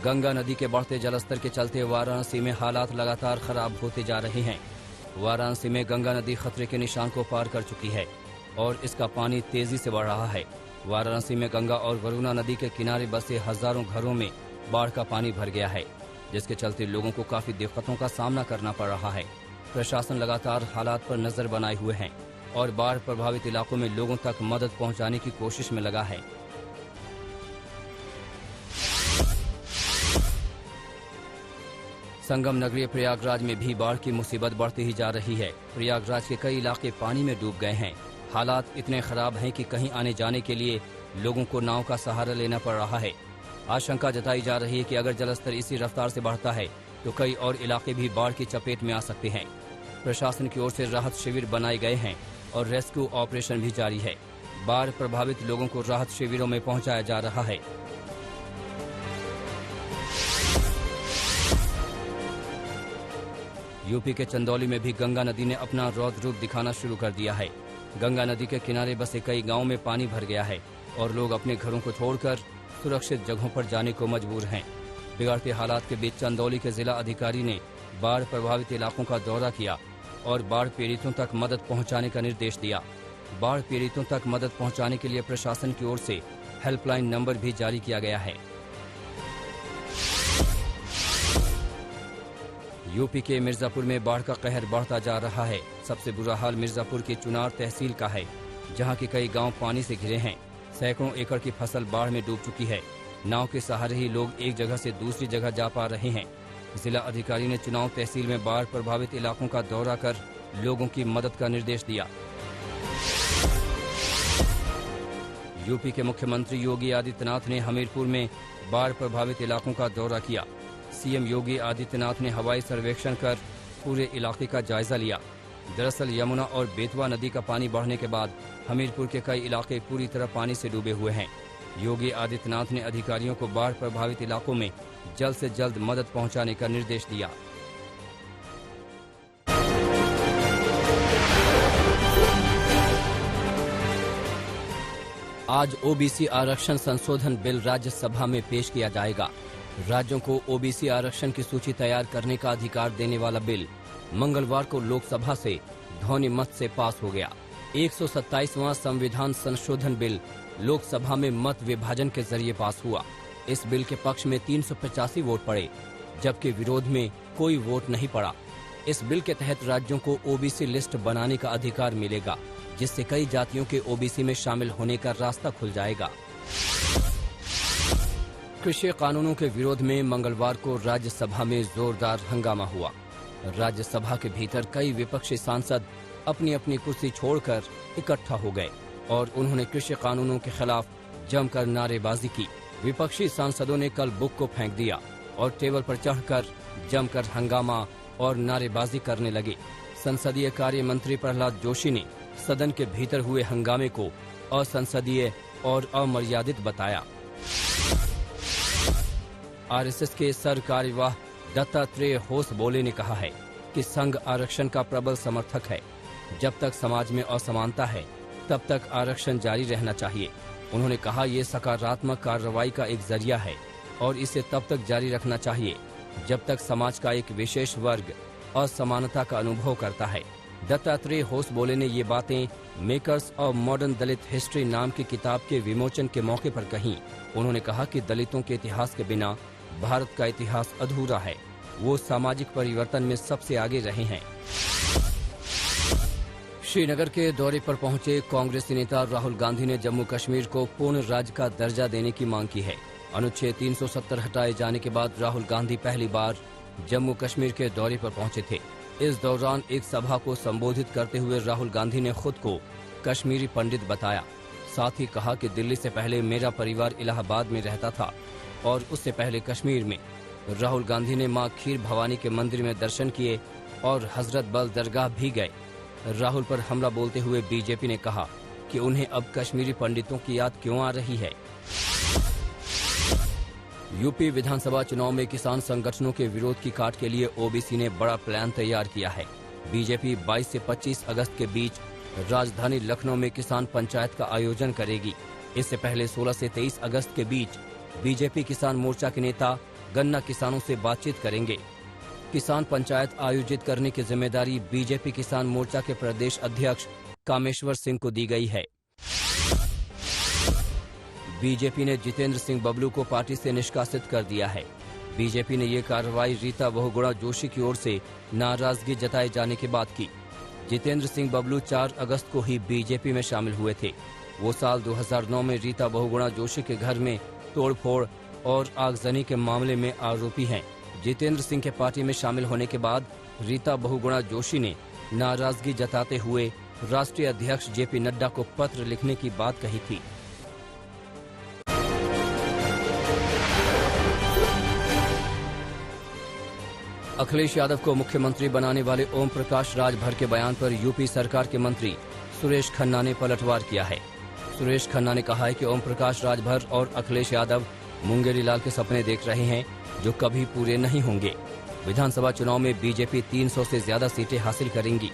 गंगा नदी के बढ़ते जलस्तर के चलते वाराणसी में हालात लगातार खराब होते जा रहे हैं। वाराणसी में गंगा नदी खतरे के निशान को पार कर चुकी है और इसका पानी तेजी से बढ़ रहा है। वाराणसी में गंगा और वरुणा नदी के किनारे बसे हजारों घरों में बाढ़ का पानी भर गया है, जिसके चलते लोगों को काफी दिक्कतों का सामना करना पड़ रहा है। प्रशासन लगातार हालात पर नजर बनाए हुए हैं और बाढ़ प्रभावित इलाकों में लोगों तक मदद पहुंचाने की कोशिश में लगा है। संगम नगरी प्रयागराज में भी बाढ़ की मुसीबत बढ़ती ही जा रही है। प्रयागराज के कई इलाके पानी में डूब गए हैं। हालात इतने खराब हैं कि कहीं आने जाने के लिए लोगों को नाव का सहारा लेना पड़ रहा है। आशंका जताई जा रही है कि अगर जलस्तर इसी रफ्तार से बढ़ता है तो कई और इलाके भी बाढ़ की चपेट में आ सकते हैं। प्रशासन की ओर से राहत शिविर बनाए गए हैं और रेस्क्यू ऑपरेशन भी जारी है। बाढ़ प्रभावित लोगों को राहत शिविरों में पहुंचाया जा रहा है। यूपी के चंदौली में भी गंगा नदी ने अपना रौद्र रूप दिखाना शुरू कर दिया है। गंगा नदी के किनारे बसे कई गांवों में पानी भर गया है और लोग अपने घरों को छोड़कर सुरक्षित जगहों पर जाने को मजबूर हैं। बिगड़ते हालात के बीच चंदौली के जिला अधिकारी ने बाढ़ प्रभावित इलाकों का दौरा किया और बाढ़ पीड़ितों तक मदद पहुंचाने का निर्देश दिया। बाढ़ पीड़ितों तक मदद पहुंचाने के लिए प्रशासन की ओर से हेल्पलाइन नंबर भी जारी किया गया है। यूपी के मिर्जापुर में बाढ़ का कहर बढ़ता जा रहा है। सबसे बुरा हाल मिर्जापुर की चुनार तहसील का है, जहां के कई गांव पानी से घिरे हैं। सैकड़ों एकड़ की फसल बाढ़ में डूब चुकी है। नाव के सहारे ही लोग एक जगह से दूसरी जगह जा पा रहे हैं। जिला अधिकारी ने चुनाव तहसील में बाढ़ प्रभावित इलाकों का दौरा कर लोगों की मदद का निर्देश दिया। यूपी के मुख्यमंत्री योगी आदित्यनाथ ने हमीरपुर में बाढ़ प्रभावित इलाकों का दौरा किया। सीएम योगी आदित्यनाथ ने हवाई सर्वेक्षण कर पूरे इलाके का जायजा लिया। दरअसल यमुना और बेतवा नदी का पानी बढ़ने के बाद हमीरपुर के कई इलाके पूरी तरह पानी से डूबे हुए हैं। योगी आदित्यनाथ ने अधिकारियों को बाढ़ प्रभावित इलाकों में जल्द से जल्द मदद पहुंचाने का निर्देश दिया। आज ओबीसी आरक्षण संशोधन बिल राज्यसभा में पेश किया जाएगा। राज्यों को ओबीसी आरक्षण की सूची तैयार करने का अधिकार देने वाला बिल मंगलवार को लोकसभा से ध्वनि मत से पास हो गया। 127वां संविधान संशोधन बिल लोकसभा में मत विभाजन के जरिए पास हुआ। इस बिल के पक्ष में 385 वोट पड़े, जबकि विरोध में कोई वोट नहीं पड़ा। इस बिल के तहत राज्यों को ओबीसी लिस्ट बनाने का अधिकार मिलेगा, जिससे कई जातियों के ओबीसी में शामिल होने का रास्ता खुल जाएगा। कृषि कानूनों के विरोध में मंगलवार को राज्यसभा में जोरदार हंगामा हुआ। राज्यसभा के भीतर कई विपक्षी सांसद अपनी अपनी कुर्सी छोड़कर इकट्ठा हो गए और उन्होंने कृषि कानूनों के खिलाफ जमकर नारेबाजी की। विपक्षी सांसदों ने कल बुक को फेंक दिया और टेबल पर चढ़कर जमकर हंगामा और नारेबाजी करने लगे। संसदीय कार्य मंत्री प्रहलाद जोशी ने सदन के भीतर हुए हंगामे को असंसदीय और अमर्यादित बताया। आरएसएस के सर कार्यवाह दत्तात्रेय होसबोले ने कहा है कि संघ आरक्षण का प्रबल समर्थक है। जब तक समाज में असमानता है, तब तक आरक्षण जारी रहना चाहिए। उन्होंने कहा, ये सकारात्मक कार्रवाई का एक जरिया है और इसे तब तक जारी रखना चाहिए जब तक समाज का एक विशेष वर्ग असमानता का अनुभव करता है। दत्तात्रेय होसबोले ने ये बातें makers of modern Dalit history नाम की किताब के विमोचन के मौके पर कही। उन्होंने कहा कि दलितों के इतिहास के बिना भारत का इतिहास अधूरा है। वो सामाजिक परिवर्तन में सबसे आगे रहे हैं। श्रीनगर के दौरे पर पहुंचे कांग्रेसी नेता राहुल गांधी ने जम्मू कश्मीर को पूर्ण राज्य का दर्जा देने की मांग की है। अनुच्छेद 370 हटाए जाने के बाद राहुल गांधी पहली बार जम्मू कश्मीर के दौरे पर पहुंचे थे। इस दौरान एक सभा को संबोधित करते हुए राहुल गांधी ने खुद को कश्मीरी पंडित बताया। साथ ही कहा कि दिल्ली से पहले मेरा परिवार इलाहाबाद में रहता था और उससे पहले कश्मीर में। राहुल गांधी ने मां खीर भवानी के मंदिर में दर्शन किए और हजरत बल दरगाह भी गए। राहुल पर हमला बोलते हुए बीजेपी ने कहा कि उन्हें अब कश्मीरी पंडितों की याद क्यों आ रही है। यूपी विधानसभा चुनाव में किसान संगठनों के विरोध की काट के लिए ओबीसी ने बड़ा प्लान तैयार किया है। बीजेपी 22 से 25 अगस्त के बीच राजधानी लखनऊ में किसान पंचायत का आयोजन करेगी। इससे पहले 16 से 23 अगस्त के बीच बीजेपी किसान मोर्चा के नेता गन्ना किसानों से बातचीत करेंगे। किसान पंचायत आयोजित करने की जिम्मेदारी बीजेपी किसान मोर्चा के प्रदेश अध्यक्ष कामेश्वर सिंह को दी गई है। बीजेपी ने जितेंद्र सिंह बबलू को पार्टी से निष्कासित कर दिया है। बीजेपी ने ये कार्रवाई रीता बहुगुणा जोशी की ओर से नाराजगी जताए जाने के बाद की। जितेंद्र सिंह बबलू 4 अगस्त को ही बीजेपी में शामिल हुए थे। वो साल 2009 में रीता बहुगुणा जोशी के घर में तोड़फोड़ और आगजनी के मामले में आरोपी हैं। जितेंद्र सिंह के पार्टी में शामिल होने के बाद रीता बहुगुणा जोशी ने नाराजगी जताते हुए राष्ट्रीय अध्यक्ष जेपी नड्डा को पत्र लिखने की बात कही थी। अखिलेश यादव को मुख्यमंत्री बनाने वाले ओम प्रकाश राजभर के बयान पर यूपी सरकार के मंत्री सुरेश खन्ना ने पलटवार किया है। सुरेश खन्ना ने कहा है कि ओम प्रकाश राजभर और अखिलेश यादव मुंगेरी लाल के सपने देख रहे हैं जो कभी पूरे नहीं होंगे। विधानसभा चुनाव में बीजेपी 300 से ज्यादा सीटें हासिल करेंगी।